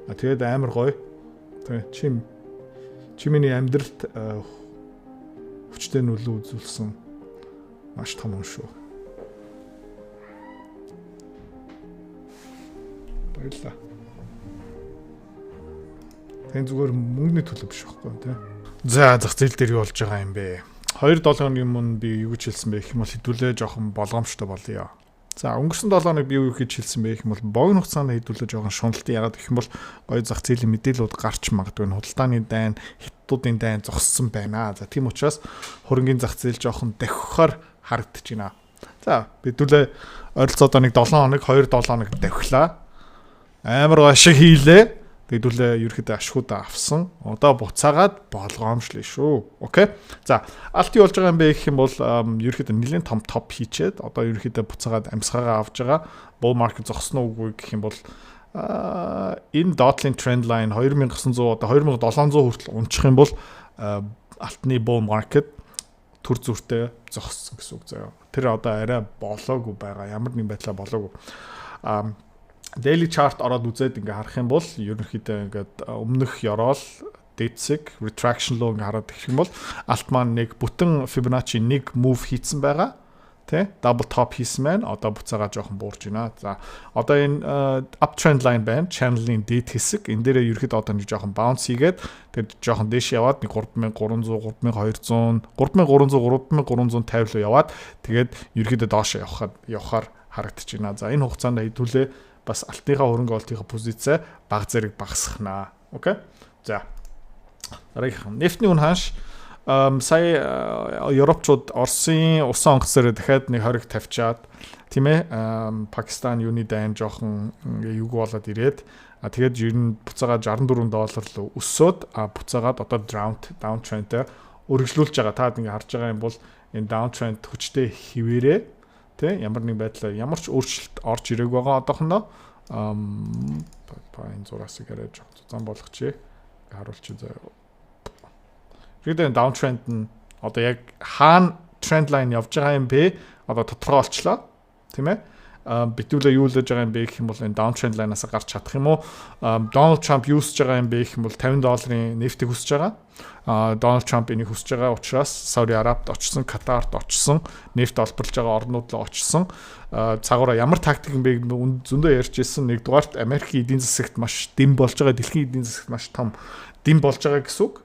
Тэгээд амар гоё. Тэгээд чимийн амьдралд хүчтэй нөлөө үзүүлсэн маш том юм шүү. Баярлалаа. Тэн зүгээр мөнгөний төлөв биш байхгүй тий. За зах зээл дээр юу болж байгаа юм бэ? 2-7 хоногийн өмнө би юу гэж хэлсэн бэ гэх юм бол хэдүүлээ жоохон болгоомжтой болъё. За өнгөрсөн 7 хоног би юу гэж хэлсэн бэ гэх юм бол богино хугацаанд хэдүүлээ жоохон шуналтын ягаад гэх юм бол гоё зах зээлийн мэдээлэлүүд гарч магадгүй худалдааны дайн, хятадуудын дайн зогссон байна. За тийм учраас хөрөнгөний зах зээл жоохон давхихаар харагдаж байна. За хэдүүлээ ойролцоодоо нэг 7 хоног 2-7 хоног давхилаа. Амар гоё шиг хийлээ. Хэдүүлээ ерөөхдөө ашгуудаа авсан. Одоо буцаагаад болгоомжлоо шүү. Окей. За алт юу болж байгаа юм бэ гэх юм бол ерөөхдөө нэлээд том топ хийчээд одоо ерөөхдөө буцаагаад амьсгаагаа авж байгаа. Bull market зогсно уугүй гэх юм бол энэ Dotling trend line 2900 одоо 2700 хүртэл унчих юм бол алтны bull market төр зүртэй зогссон гэсэн үг заяа. Тэр одоо арай болоогүй байгаа. Ямар нэгэн байдлаар болоогүй. Daily chart ороод үзээд ингээ харах юм бол ерөнхийдөө ингээд өмнөх ёроол дээдсэг retraction руу ингээ хараад ирэх юм бол алт маань нэг бүтэн Fibonacci нэг move хийсэн байгаа. Тэ? Double top хийсэн байна. Одоо буцаага жоохон буурж байна. За одоо энэ uptrend line байна. Channel-ийн дээд хэсэг. Энэ дээрээ ерөнхийдөө одоо нэг жоохон bounce хийгээд тэгээд жоохон дээш яваад нэг 3300, 3200, 3300, 3350 руу яваад тэгээд ерөнхийдөө доош явахаар харагдаж байна. За энэ хугацаанд хэдүүлээ бас алтныхаа хөрөнгө олтынхаа позиц баг зэрэг багасгахнаа. Окей. За. Дараагийнх нефтний үн ханш сая Европчууд Оросын усан онгоцоор дахиад нэг хориг тавьчаад тийм ээ Пакистан юуны дайн жоохон юг болоод ирээд тэгээд ер нь буцаага $64 руу өссөөд буцаагаад одоо downtrend өргөжлүүлж байгаа. Та ингэ харж байгаа юм бол энэ downtrend хүчтэй хിവэрээ тэ ямар нэг байдлаар ямар ч өөрчлөлт орж ирээг байгаа одоохондоо энэ зураас ирээд зузаан болгочих харуулчих заяа. Гэхдээ downtrend нь одоо яг хаана trend line явж байгаа юм бэ? Одоо тодорхой олчлоо тийм ээ. Битүүлээ юу л хийж байгаа юм бэ гэх юм бол энэ downtrend line-аас гарч чадах юм уу? Donald Trump юу хийж байгаа юм бэ гэх юм бол $50 нефтийг хүсэж байгаа. Donald Trump энийг хүсэж байгаа учраас Сауди Арабид очсон, Катарт очсон, нефт олборлож байгаа орнууд руу очсон. Цагаараа ямар тактик юм бэ зөндөө ярьж ирсэн. Нэгдүгээрт Америкийн эдийн засагт маш дэм болж байгаа, дэлхийн эдийн засагт маш том дэм болж байгаа гэсэн үг.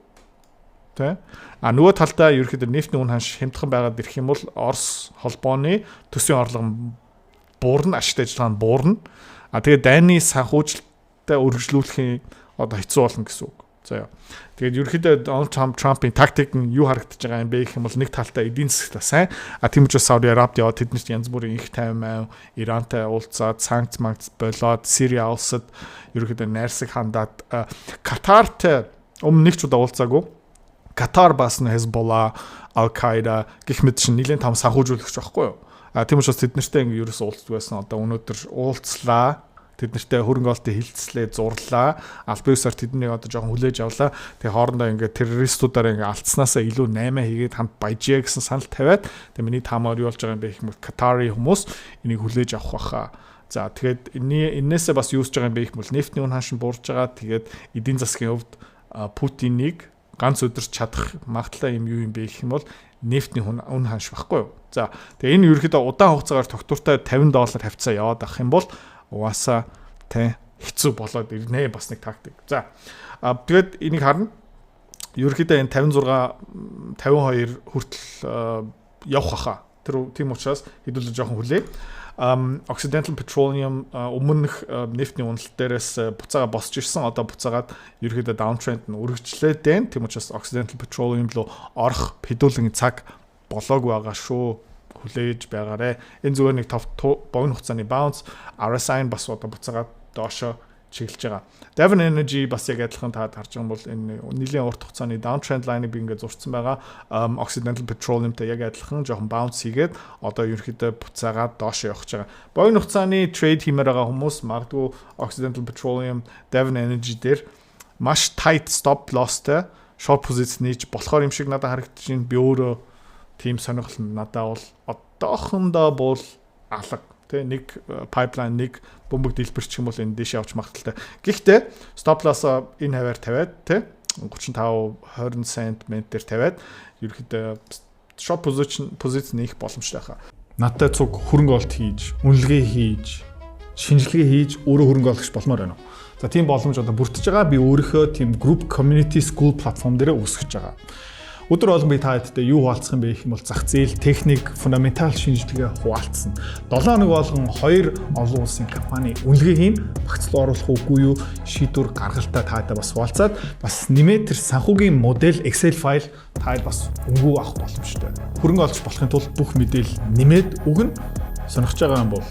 Тэ? Нөгөө талдаа ерөөхдөө нефтний үн ханш хямдхан байгаад ирэх юм бол Орос холбооны төсвийн орлого буурна, ашигт ажиллагаа нь буурна. Тэгээд дайны санхүүжилттэй үргэлжлүүлэхийн одоо хэцүү болно гэсэн үг. За. Тэгээд ерөөхдөө Donald Trump-ийн тактик нь юу харагдаж байгаа юм бэ гэх юм бол нэг талдаа эдийн засгтаа сайн. Тийм учраас Сауди Арабид яваад тэднэрт янз бүрийн их тайван, Ирантай уулзаад, санкц болоод, Сирия улсад ерөөхдөө найрсаг хандаад, Катарт өмнө нэг ч удаа уулзаагүй. Катар бас Hezbollah, Al-Qaeda гэх мэт чинь нэлээд том санхүүжүүлэгч байхгүй юу? Тийм учраас тэднэртэй ингээ ерөөсөө уулздаг байсан. Одоо өнөөдөр уулзлаа. Тэднэртэй хөрөнгө олтын хилцлээ, зурлаа. Албан ёсоор тэднийг одоо жоохон хүлээж авлаа. Тэгээ хоорондоо ингээ террористуудаар ингээ алдснаасаа илүү 8 хийгээд хамт баяжээ гэсэн санал тавиад тэгээ миний таамаар юу болж байгаа юм бэ гэх юм бол Катари хүмүүс энийг хүлээж авах байхаа. За тэгээд энээсээ бас юу хийж байгаа юм бэ гэх юм бол нефтний үн ханш буурж байгаа. Тэгээд эдийн засгийн хувьд Путинийг ганц өдөрч чадах магадлал юм юу юм бэ гэх юм бол нефтний үн ханш байхгүй юу. За тэгээ энэ ерөөхдөө удаан хугацаагаар тогтвортой $50 хавцаа яваад авах юм бол угаасаа тэ хэцүү болоод ирнэ бас нэг тактик. За тэгээд энийг харна. Ерөөхдөө энэ 56 52 хүртэл явах хаа. Тэр тийм учраас хэдүүлээ жоохон хүлээ. Occidental Petroleum өмнөх нефтний уналт дээрээс буцаага босч ирсэн. Одоо буцаагаад ерөөхдөө downtrend нь үргэлжлээд байна. Тийм учраас Occidental Petroleum руу орох хэдүүлэн цаг болоогүй байгаа шүү. Хүлээж байгаарэ. Энэ зүгээр нэг богино хугацааны bounce, RSI бас одоо буцаагаад доошо чиглэж байгаа. Devon Energy бас яг адилхан таад харж байгаа бол энэ нэлийн урт хугацааны downtrend line-ыг би ингээд зурцсан байгаа. Occidental Petroleum-тай яг адилхан жоохон bounce хийгээд одоо ерөөхдөө буцаагаад доошо явах гэж байгаа. Богино хугацааны trade хиймээр байгаа хүмүүс магадгүй Occidental Petroleum, Devon Energy дээр маш tight stop loss-тай short position нээж болохоор юм шиг надад харагдаж байна. Би өөрөө тийм сонирхол надад бол одоохондоо бол алга. Тэ нэг pipeline нэг бөмбөг дэлбэрчих юм бол энэ дэшээ авч магадaltaй. Гэхдээ stop loss-а энэ хаваар тавиад тий 35 20 cent дээр тавиад ерөөхдөө short position нээх боломжтой хаа. Надтай цуг хөрөнгө олт хийж, үнэлгээ хийж, шинжилгээ хийж өөрөө хөрөнгө олгох болмоор байна. За тийм боломж одоо бүрдэж байгаа. Би өөрийнхөө тийм group community school платформ дээр үүсгэж байгаа. Өдөр болгон би та хэдтэй юу хуваалцах юм бэ гэх юм бол зах зээл, техник, фундаментал шинжилгээ хуваалцсан. 7 хоног болгон 2 олон улсын компани үнэлгээ хийн, багцлуу оруулах үгүй юу, шийдвэр гаргалтаа таадаа бас хуваалцаад бас нэмээд тэр санхүүгийн модель Excel файл таад бас өнгөө авах боломжтой. Хөрөнгө олж болохын тулд бүх мэдээлэл нэмээд өгнө. Сонирхож байгаа юм бол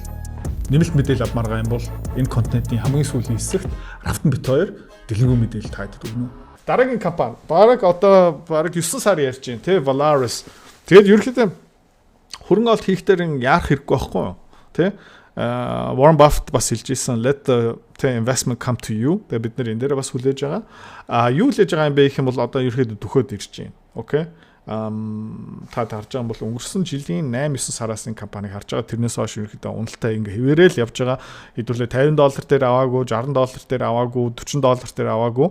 нэмэлт мэдээлэл авмаар байгаа юм бол энэ контентын хамгийн сүүлийн хэсэгт Рафтан бит 2 дэлгэрэнгүй мэдээлэл таадад өгнө. Дараагийн компани бараг 9 сар ярьж байна тий Valaris. Тэгээд ерөнхийдөө хөрөнгө олт хийхдээ яарах хэрэггүй байхгүй юу? Тий Warren Buffett бас хэлж ирсэн let the investment come to you. Тэгээд бид нэр энэ дээр бас хүлээж байгаа. Юу хүлээж байгаа юм бэ гэх юм бол одоо ерөнхийдөө төхөөд ирж байна. Окей. Та харж байгаа бол өнгөрсөн жилийн 8-9 сараас энэ компаниг харж байгаа. Тэрнээс хойш ерөнхийдөө уналтаа ингээ хэвээрэл явж байгаа. Хэдүүлээ $50 дээр аваагүй, $60 дээр аваагүй, $40 дээр аваагүй.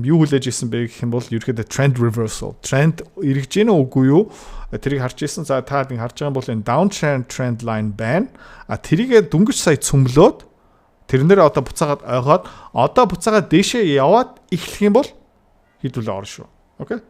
Юу хүлээж исэн бэ гэх юм бол ерөнхийдөө trend reversal. Тренд эргэж гэнэ үгүй юу? Тэрийг харж исэн. За та ингэ харж байгаа бол энэ downtrend trend line байна. Тэрийгээ дөнгөж сая цөмлөөд тэрнээр одоо буцаагаад ойгоод одоо буцаагаад дээшээ яваад эхлэх юм бол хэдүүлээ орно шүү. Окей?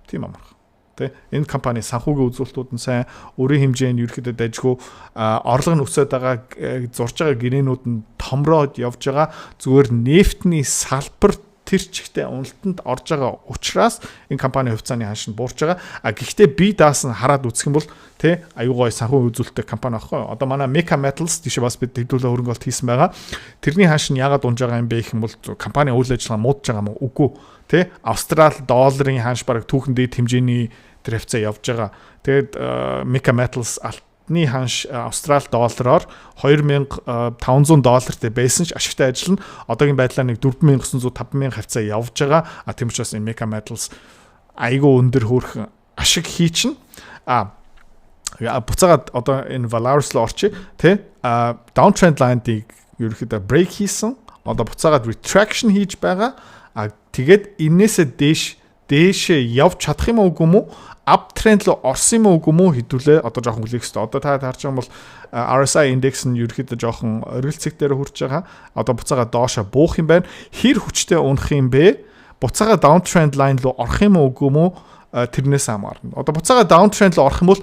Тийм амарх. Энэ компани санхүүгийн үзүүлэлтүүд нь сайн, өрийн хэмжээнд ерөөхдөө дайггүй орлого нь өсөд байгаа, зурж байгаа гэрээнүүд нь томроод явж байгаа. Зүгээр нефтний салбар тэр чигтээ уналтанд орж байгаа учраас энэ компани хувьцааны ханш нь буурч байгаа. Гэхдээ би даас нь хараад үзэх юм бол тий аюу гой санхүү үзүүлэлттэй компани байхгүй. Одоо манай Meka Metals тийш бас бид хэдүүлээ хөрөнгө олт хийсэн байгаа. Тэрний ханш нь яагаад унж байгаа юм бэ гэх юм бол компани үйл ажиллагаа муудж байгаа юм уу? Үгүй. Тий Австрали долларын ханш бараг түүхэн дээд хэмжээний тэр хвцаа явж байгаа. Тэгээд Meka Metals алтны ханш Австрали доллараар $2,500 байсан ч ашигтай ажиллана. Одоогийн байдлаар нэг 4,900 5,000 хавцаа явж байгаа. Тийм учраас энэ Meka Metals айгүй өндөр хөөрхөн ашиг хийчихнэ. Буцаагаад одоо энэ Valaris руу орчих тий downtrend line-ыг ерөөхдөө break хийсэн. Одоо буцаагаад retraction хийж байгаа. Тэгээд энээсээ дээшээ явж чадах юм уу үгүй юм уу? Uptrend руу орсон юм уу үгүй юм уу хэдүүлээ одоо жоохон хүлээх хэрэгтэй. Одоо та харж байгаа бол RSI индекс нь ерөөхдөө жоохон оргилцэг дээр хүрч байгаа. Одоо буцаага доошо буух юм байна. Хэр хүчтэй унах юм бэ? Буцаага downtrend line руу орох юм уу үгүй юм уу? Тэрнээс хамаарна. Одоо буцаага downtrend руу орох юм бол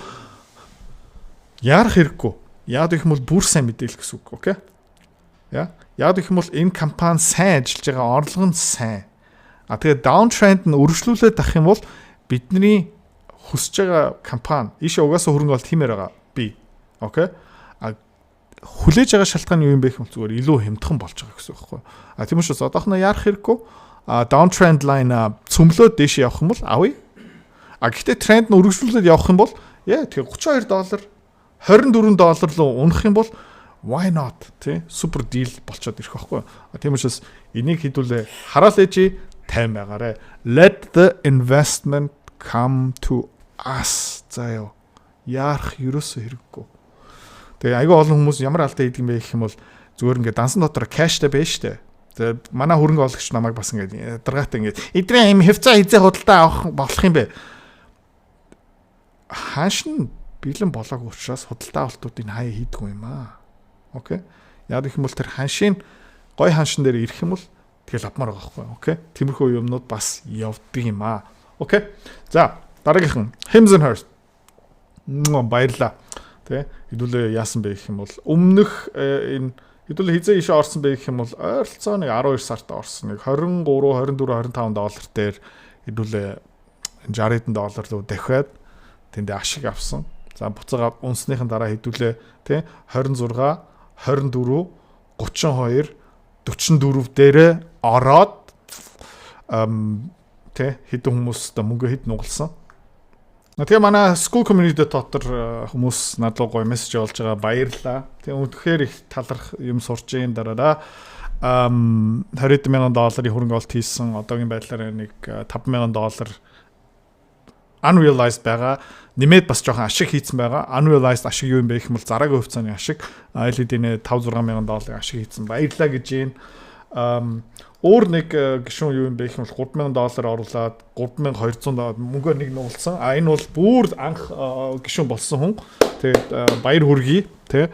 яарах хэрэггүй. Яад гэх юм бол бүр сайн мэдээлэл гэсэн үг. Окей? Яад гэх юм бол энэ компани сайн ажиллаж байгаа, орлого нь сайн. Тэгээд downtrend нь өргөжлүүлээд авах юм бол бидний хүсэж байгаа компани ийшээ угаасаа хөрөнгө олт хиймээр байгаа би. Окей? Хүлээж байгаа шалтгаан юу юм бэ гэвэл зүгээр илүү хямдхан болж байгаа гэсэн үг байхгүй. Тийм учраас одоохноо яарах хэрэггүй. Downtrend line цөмлөөд дээш явах юм бол авъя. Гэхдээ тренд нь өргөжлүүлээд явах юм бол тэгээ $32, $24 руу унах юм бол why not? Тэ супер дил болчиход ирэх байхгүй. Тийм учраас энийг хэдүүлээ хараал ээжи 50 байгаарэ. Let the investment come to us. Заяа. Яарах ерөөсөө хэрэггүй. Тэгээ айгүй олон хүмүүс ямар алдаа хийдэг юм бэ гэх юм бол зүгээр ингээд дансан дотор кэштэй байж штэ. Тэгээ манай хөрөнгө оологч намайг бас ингээд даргаатай ингээд эдрээ юм хөвцөө хизээ худалдаа авах болох юм бэ. Хаашин бэлэн болоог учраас худалдаа авалтуудыг хаяа хийдгүй юм аа. Окей. Яг их юм бол тэр ханшийн гой ханшин дээр ирэх юм бол тэгэл авмаар байгаа байхгүй. Окей. Тиймэрхүү юмнууд бас явдаг юм аа. Окей. За, дараагийнхан Hims & Hers. Баярлаа. Тэ хэдүүлээ яасан бэ гэх юм бол өмнөх энэ хэдүүлээ хизээ ийшээ орсон бэ гэх юм бол ойролцоо нэг 12 сард орсон. Нэг 23, 24, $25 дээр хэдүүлээ $60 руу дахиад тэндээ ашиг авсан. За буцаагаад унсныхын дараа хэдүүлээ тэ 26, 24, 32, 44 дээрээ ороод тэ хэдэн хүмүүс мөнгө хэд нугалсан. Тэгээ манай school community дотор хүмүүс надад гоё мессеж олж байгаа баярлаа. Тэгээ үнэхээр их таларх юм сурч ийн дараараа $20,000 хөрөнгө олт хийсэн. Одоогийн байдлаар нэг $5,000 unrealized байгаа. Нэмээд бас жоохон ашиг хийцэн байгаа. Unrealized ашиг юу юм бэ гэх юм бол зараагийн хувьцааны ашиг. LED-ний 5-6 мянган долларын ашиг хийцэн баярлаа гэж байна. Өөр нэг гишүүн юу юм бэ гэх юм бол 3,000 доллар оруулаад 3,200 мөнгөөр нэг нуулсан. Энэ бол бүр анх гишүүн болсон хүн. Тэгээд баяр хүргэе. Тэ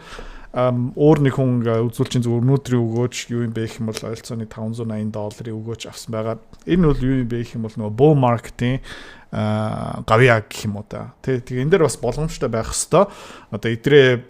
өөр нэг хүн үзүүлчин зөв өнөөдрийн өгөөж юу юм бэ гэх юм бол ойролцоогоо 580 долларын өгөөж авсан байгаа. Энэ бол юу юм бэ гэх юм бол нөгөө bull market-ийн гавьяа гэх юм уу та. Тэгээ энэ дээр бас боломжтой байх хэвээр. Одоо идрээ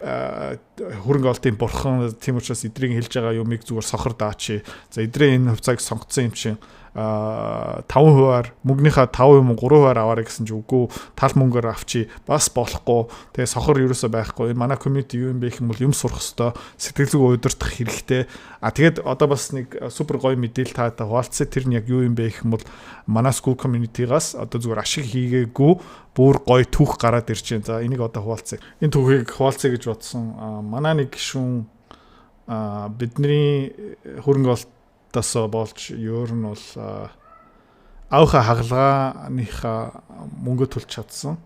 хөрөнгө олтын бурхан тийм учраас идрийн хэлж байгаа юмыг зүгээр сохор даачи. За идрээ энэ хувьцааг сонгоцсон юм чинь 5%-аар мөнгөнийхөө 5% 3%-аар аваарай гэсэн чи үгүй тал мөнгөөр авчи бас болохгүй. Тэгээ сохор ерөөсөө байхгүй. Энэ манай community юу юм бэ гэх юм бол юм сурах хэвээр сэтгэл зүйн удирдах хэрэгтэй. Тэгээд одоо бас нэг супер гоё мэдээлэл таатай хуваалцсан. Тэр нь яг юу юм бэ гэх юм бол манай school community-гаас одоо зүгээр ашиг хийгээгүй бүр гоё түүх гараад ирж байна. За энийг одоо хуваалцъя. Энэ түүхийг хуваалцъя гэж бодсон. Манай нэг гишүүн бидний хөрөнгө олтоос болж өөр нь бол аавынхаа хагалгааныхаа мөнгө төлж чадсан.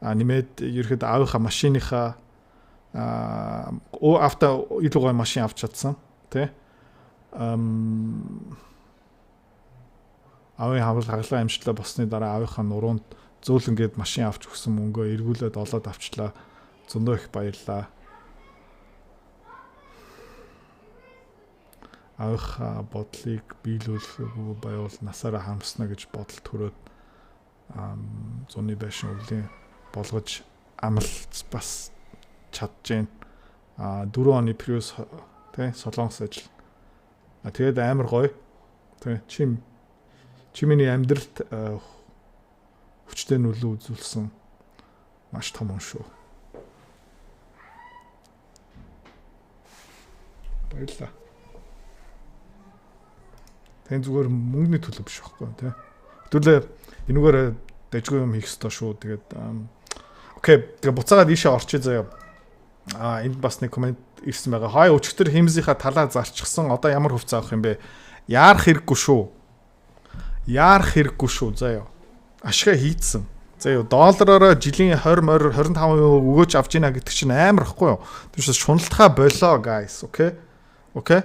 Нэмээд ерөөд аавынхаа машиныхаа авто илүү гоё машин авч чадсан. Тэ аавын хагалгаа амжилтлаа болсны дараа аавынхаа нуруунд зөөлөнгээд машин авч өгсөн мөнгөө эргүүлээд олоод авчлаа. Зөндөө их баярлаа. Аавынхаа бодлыг биелүүлэхгүй байвал насаараа харамсна гэж бодол төрөөд зуны байшин өвлийн болгож амлалт бас чадж байна. 4 оны Prius тэ солонгос ажил. Тэгээд амар гоё. Тэ чимэний амьдралд хүчтэй нөлөө үзүүлсэн маш том хүн шүү. Баярлалаа. Тэн зүгээр мөнгөний төлөв биш байхгүй тий. Хэдүүлээ энэгээр дайггүй юм хийх ёстой шүү. Тэгээд окей, тэгээ буцаагаад ийшээ орчие заяа. Энд бас нэг комент ирсэн байгаа. Хай өчтөр химзийнхаа талаа зарчихсан. Одоо ямар хувцас авах юм бэ? Яарах хэрэггүй шүү. Яарах хэрэггүй шүү заяа. Ашигаа хийцэн. Заяа доллараараа жилийн 20 25% өгөөж авч ийна гэдэг чинь амар ихгүй юу? Тэгвэл шуналтхаа болоо guys, окей? Окей?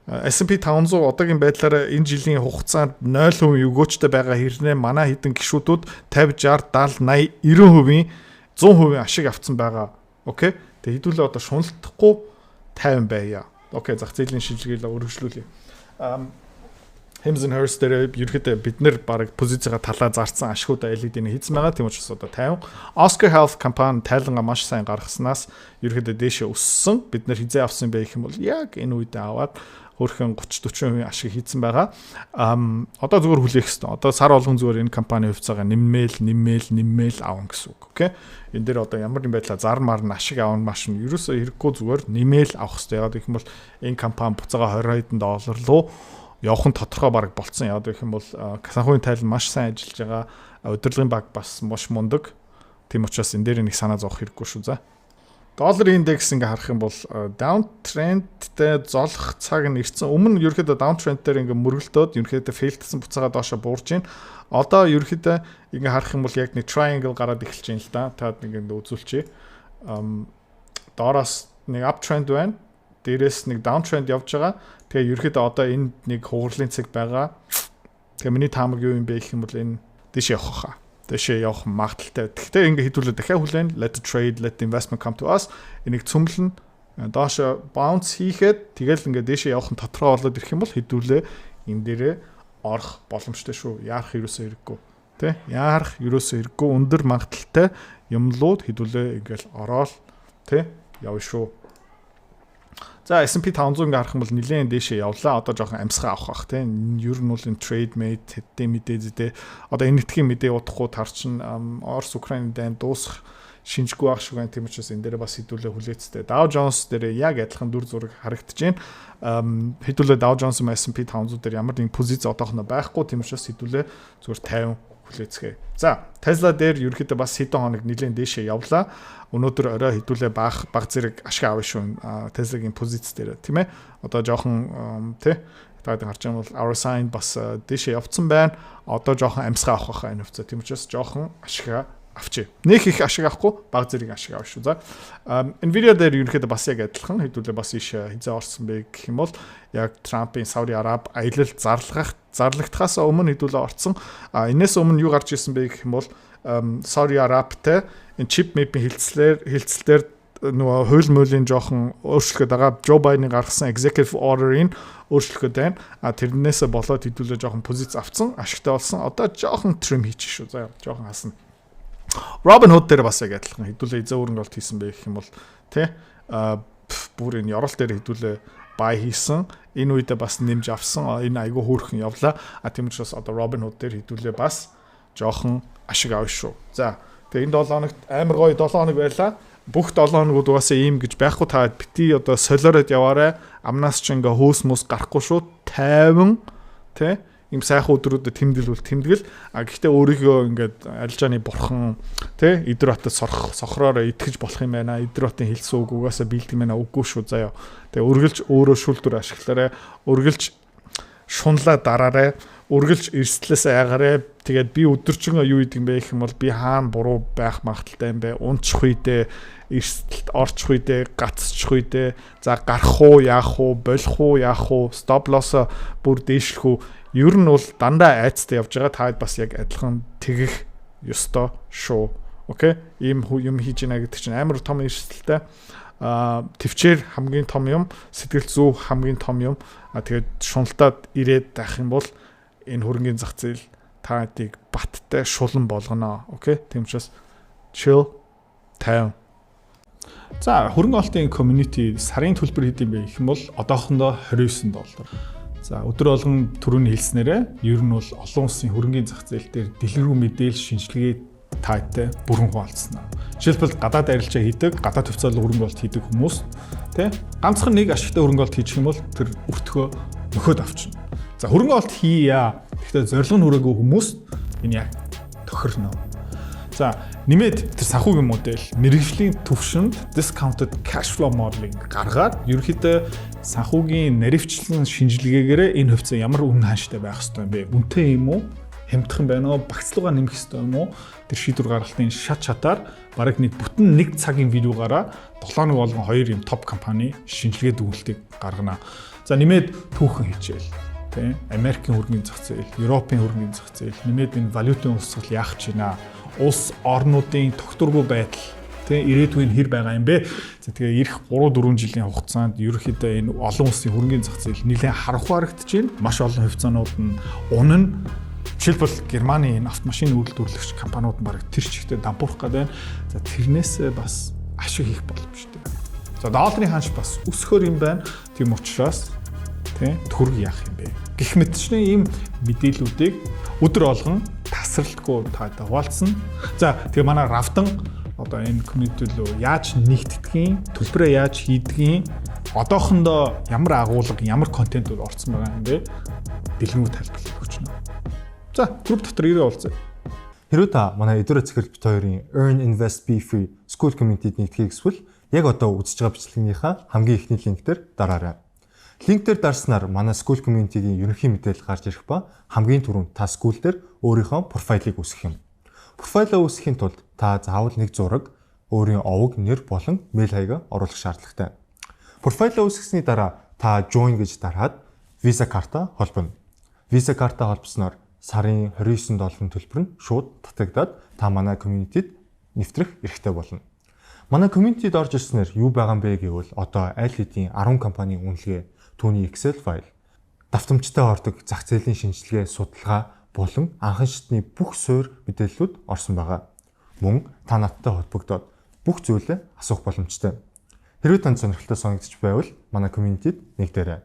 S&P 500 одоогийн байдлаараа энэ жилийн хугацаанд 0% өгөөчтэй байгаа хэрнээ манай хэдэн гишүүдүүд 50 60 70 80 90% 100% ашиг авцсан байгаа. Окей? Тэгээ хэдүүлээ одоо шуналтахгүй 50 байя. Окей, зах зээлийн шилжүүлгээ өргөжлүүлье. Hims and Hers дээр ерөөхдөө бид нэр баг позицгаа талаа зарцсан ашигуудаа LED-ний хийсэн байгаа. Тийм учраас одоо 50. Oscar Health компани тайлангаа маш сайн гаргаснаас ерөөхдөө дээшээ өссөн. Бид нэр хизээ авсан байх юм бол яг энэ үедээ аваад өөрхөн 30-40% ашиг хийсэн байгаа. Одоо зүгээр хүлээх хэрэгтэй. Одоо сар болгон зүгээр энэ компани хувьцаагаа нэммэл авах гэсэн үг. Окей. Энэ дээр одоо ямар нэг байдлаар зар мар ашиг авах маш нь ерөөсөө хэрэггүй зүгээр нэмэл авах хэрэгтэй. Яг гэх юм бол энэ компани буцаага 20 хэдэн доллар руу явах нь тодорхой баг болцсон. Яг гэх юм бол санхүүгийн тайлан маш сайн ажиллаж байгаа. Удирдлагын баг бас маш мундаг. Тийм учраас энэ дээр нэг санаа зовох хэрэггүй шүү за. Долларын индекс ингээ харах юм бол downtrendтэй золох цаг нь ирсэн. Өмнө ерөөхдөө downtrend дээр ингээ мөргөлдөөд ерөөхдөө failдсэн буцаага доошо буурж байна. Одоо ерөөхдөө ингээ харах юм бол яг нэг triangle гараад эхэлж байна л да. Таад нэг ингээ үзүүлчихье. Доороос нэг uptrend байна. Дээрээс нэг downtrend явж байгаа. Тэгээ ерөөхдөө одоо энд нэг хугарлын цэг байгаа. Тэгээ миний таамаг юу юм бэ гэх юм бол энэ дэш явах хаа. Дэшээ явах магадaltaй. Гэхдээ ингээ хэдүүлээ дахиад хүлээн let the trade, let the investment come to us. Энийг цөмлөн доошо bounce хийхэд тэгэл ингээ дэшээ явах нь тодорхой болоод ирэх юм бол хэдүүлээ энэ дээрээ орох боломжтой шүү. Яарах ерөөсөө хэрэггүй. Тэ? Яарах ерөөсөө хэрэггүй. Өндөр магадaltaй юмлууд хэдүүлээ ингээл ороод тэ явна шүү. За S&P 500 ингээ харах юм бол нэлээд дээшээ явлаа. Одоо жоохон амсгаа авах бах тийм. Ер нь бол энэ trade mate хэдтэй мэдээ зэдээ. Одоо энэ нэтгийн мэдээ удахгүй тарчин Орос Украины дайн дуусах шинжгүй байх шиг байна. Тийм учраас энэ дээр бас хэдүүлээ хүлээцтэй. Dow Jones дээр яг адилхан дүр зураг харагдаж байна. Хэдүүлээ Dow Jones S&P 500 дээр ямар нэгэн позиц одоохондоо байхгүй. Тийм учраас хэдүүлээ зүгээр 50 хүлээцгээе. За, Tesla дээр ерөөхдөө бас хэдэн хоног нэлээд дээшээ явлаа. Өнөөдөр орой хэдүүлээ баг зэрэг ашиг авах шүү Tesla-гийн позиц дээр тийм ээ. Одоо жоохон тий Та харж байгаа бол our sign бас дэше явцсан байна. Одоо жоохон амьсгаа авах хаа энэ хувьцаа. Тийм учраас жоохон ашигаа авчи. Нэг их ашиг авахгүй, баг зэрэг ашиг авах шүү. За. Nvidia дээр ерөнхийдөө бас яг адилхан хэдүүлээ бас иш хизээ орсон бэ гэх юм бол яг Трампын Сауди Араб аялал зарлагдахаас өмнө хэдүүлээ орсон. Энээс өмнө юу гарч ирсэн бэ гэх юм бол Сауди Арабтай энэ чип мэпийн хилцэлээр нөгөө хууль муулийн жоохон өөрчлөлт байгаа. Joe Biden гаргасан executive order-ийн өөрчлөлт байна. Тэрнээсээ болоод хэдүүлээ жоохон позиц авцсан, ашигтай болсон. Одоо жоохон trim хийчих шүү. За жоохон хасна. Robinhood дээр бас яг адилхан хэдүүлээ эзэн өрнөлт хийсэн бэ гэх юм бол тий бүр энэ ёрол дээр хэдүүлээ buy хийсэн. Энэ үедээ бас нэмж авсан. Энэ айгүй хөөрхөн явлаа. Тийм учраас одоо Robinhood дээр хэдүүлээ бас жоохон ашиг авна шүү. За тэгээ энэ 7 хоногт амар гоё 7 хоног байлаа. Бүх 7 хоногуд угаасаа ийм гэж байхгүй та бити одоо солиороод яваарай. Амнаас ч ингээ хөөс мөс гарахгүй шүү. 50 тий ийм сайхан өдрүүдэд тэмдэглэл. Гэхдээ өөрийгөө ингээд арилжааны бурхан тий Идротод сохроор итгэж болох юм байна. Идротын хэлсэн үг угаасаа биелдэг байна. Үгүй шүү заяа. Тэгээ үргэлж өөрөө шүлтүр ашиглаарай. Үргэлж шунлаа дараарай. Үргэлж эрсдлээс айгаарай. Тэгээд би өдөржин юу гэдэг юм бэ гэх юм бол би хаана буруу байх магадaltaй юм бэ? Унчих үедээ, эрсдэлд орчих үедээ, гацчих үедээ, за гарах уу, яах уу, болох уу, яах уу, stop loss бүр дээшлэх үү? Ер нь бол дандаа айцтай явж байгаа. Та бас яг адилхан тэгэх ёстой шүү. Окей? Ийм юм хийж гинэ гэдэг чинь амар том эрсдэлтэй. Төвчээр хамгийн том юм, сэтгэл зүй хамгийн том юм. Тэгээд шуналтаад ирээд байх юм бол энэ хөрөнгөний зах зээл таадыг баттай шулан болгоно. Окей? Тийм учраас chill time. За, хөрөнгө оолтын community сарын төлбөр хэд юм бэ гэх юм бол одоохондоо $29. За, өдөр болгон түрүүний хэлснээрээ ер нь бол олон улсын хөрөнгөний зах зээл дээр дэлгэрэнгүй мэдээлэл шинжилгээ таатай бүрэн хуваалцсан. Жишээлбэл гадаад арилжаа хийдэг, гадаад төвцөөл хөрөнгө оолт хийдэг хүмүүс тий ганцхан нэг ашигтай хөрөнгө оолт хийчих юм бол тэр өртгөө нөхөд авчна. За, хөрөнгө оолт хийя. Гэхдээ зорилго нь хүрээгүй хүмүүс энэ яг тохирно. За, нэмээд тэр санхүүгийн модель, мэргэжлийн төвшөнд discounted cash flow modeling гаргаад ерөнхийдөө санхүүгийн наривчлан шинжилгээгээр энэ хувьцаа ямар үнэ хааштай байх ёстой юм бэ? Үнэтэй юм уу? Хямдхан байна уу? Багцлуугаа нэмэх ёстой юм уу? Тэр шийдвэр гаргалтын шатаар бараг нэг бүтэн нэг цагийн видеогаараа 7 хоног болгон 2 юм топ компани шинжилгээ дүгнэлтийг гаргана. За, нэмээд түүхэн хичээл. Тэ Америкийн хөрөнгөний зах зээл, Европын хөрөнгөний зах зээл, нэмээд энэ валютын урсгал яах гэж байна? Улс орнуудын тогтворгүй байдал тэ ирээдүйн хэр байгаа юм бэ? За тэгээ эх 3-4 жилийн хугацаанд ерөнхийдөө энэ олон улсын хөрөнгөний зах зээл нэлээд харанхуй харагдаж байна. Маш олон хувьцаанууд нь унана. Жишээлбэл Германы энэ автомашины үйлдвэрлэгч компаниуд нь бараг тэр чигтээ дампуурах гэдэг байна. За тэрнээс бас ашиг хийх боломжтой. За долларын ханш бас өсөхөр юм байна. Тийм учраас тэ төгрөг яах юм бэ? Гэх мэтчний ийм мэдээллүүдийг өдөр болгон тасралтгүй таатай хуваалцсан. За тэгээ манай Равдан одоо энэ community руу яаж нэгтгэдгийг, төлбөрөө яаж хийдгийг, одоохондоо ямар агуулга, ямар контентууд орсон байгаа юм бэ? Дэлгэрэнгүй тайлбарлах өгч байна. За, групп дотор ирээ уулзъя. Хэрвээ та манай Эдүрэ Цэгцэрт бит хоёрын Earn Invest Be Free School Community-д нэгдэхийг хүсвэл яг одоо үзэж байгаа бичлэгнийхаа хамгийн ихний линк дээр дараарай. Линк дээр дарснаар манай School Community-гийн ерөнхий мэдээлэл гарч ирэх ба хамгийн түрүүнд та school дээр өөрийнхөө профайлыг үүсгэх юм. Профайлаа үүсгэхийн тулд та заавал нэг зураг, өөрийн овог, нэр болон мэйл хаягаа оруулах шаардлагатай. Профайлаа үүсгэсний дараа та join гэж дараад Visa карта холбоно. Visa карта холбосноор сарын $29 төлбөр нь шууд татагдаад та манай community-д нэвтрэх эрхтэй болно. Манай community-д орж ирснээр юу байгаа юм бэ гэвэл одоо аль хэдийн 10 компанийн үнэлгээ, түүний Excel файл, давтамжтай ордог зах зээлийн шинжилгээ, судалгаа болон анхан шатны бүх суурь мэдээллүүд орсон байгаа. Мөн та надтай холбогдоод бүх зүйлээ асуух боломжтой. Хэрвээ танд сонирхолтой санагдчих байвал манай community-д нэгдээрэй.